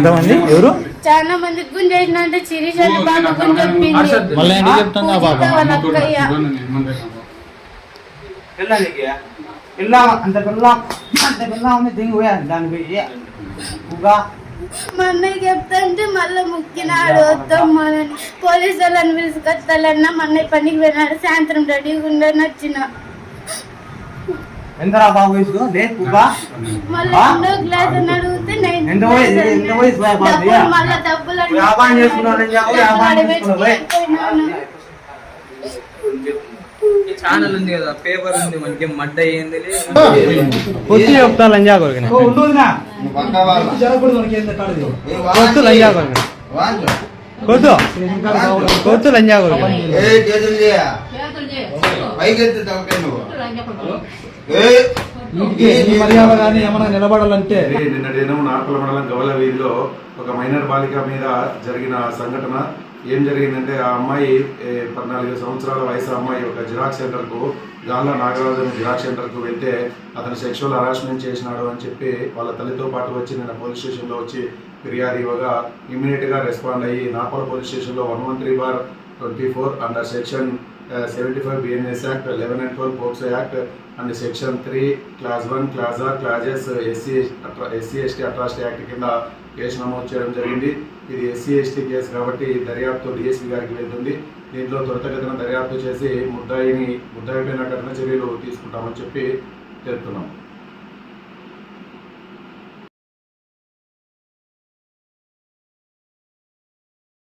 ఎంతమంది ఎవరు చాలా మంది గుంజేసిన అంటే చిరిషల్ బాబు గుంజెప్పింది మళ్ళీ ఏంటి చెప్తున్నా బాబా మా అన్నయ్య చెప్తాంటే మళ్ళీ ముక్కినాడు వద్దామని పోలీసు వాళ్ళని పిలుచుకొస్తాలన్నా మా అన్నయ్య పనికి పోయినాడు సాయంత్రం రెడీగా ఉండని వచ్చిన ఎంతరా బాబు వయసు మళ్ళీ రెండో క్లాస్ అని అడిగితే మళ్ళీ డబ్బులు ఛానల్ ఉంది కదా, పేపర్ ఉంది, మనకి మడ్డ అయ్యింది పొత్తు చెప్తా లంజా కొడుకుని కొత్తు లంజా కొడుకుని కొత్తు లంజా కొడుకుని మర్యాదగానే ఏమైనా నిలబడాలంటే నిన్నటి దినం నార్పల మండలం గవల వీధిలో ఒక మైనర్ బాలిక మీద జరిగిన సంఘటన ఏం జరిగిందంటే ఆ అమ్మాయి 14 సంవత్సరాల వయసు అమ్మాయి ఒక జిరాక్స్ సెంటర్కు గాల్లా నాగరాజు అనే జిరాక్స్ సెంటర్కు వెళ్తే అతను సెక్షువల్ హరాస్మెంట్ చేసినాడు అని చెప్పి వాళ్ళ తల్లితో పాటు వచ్చి నిన్న పోలీస్ స్టేషన్లో వచ్చి ఫిర్యాదు ఇవ్వగా ఇమ్మీడియట్గా రెస్పాండ్ అయ్యి నార్పల పోలీస్ స్టేషన్లో 113/24 under section 75 BNS Act, 11 and 12 POCSO Act and Section 3 Class 1, Class R, Classes SC/ST Atrocity Act కింద కేసు నమోదు చేయడం జరిగింది. ఇది SC/ST కేసు కాబట్టి దర్యాప్తు DSP గారికి వెళ్తుంది. దీంట్లో త్వరితగతిన దర్యాప్తు చేసి ముద్దాయిపైన కఠిన చర్యలు తీసుకుంటామని చెప్పి తెలుపుతున్నాం.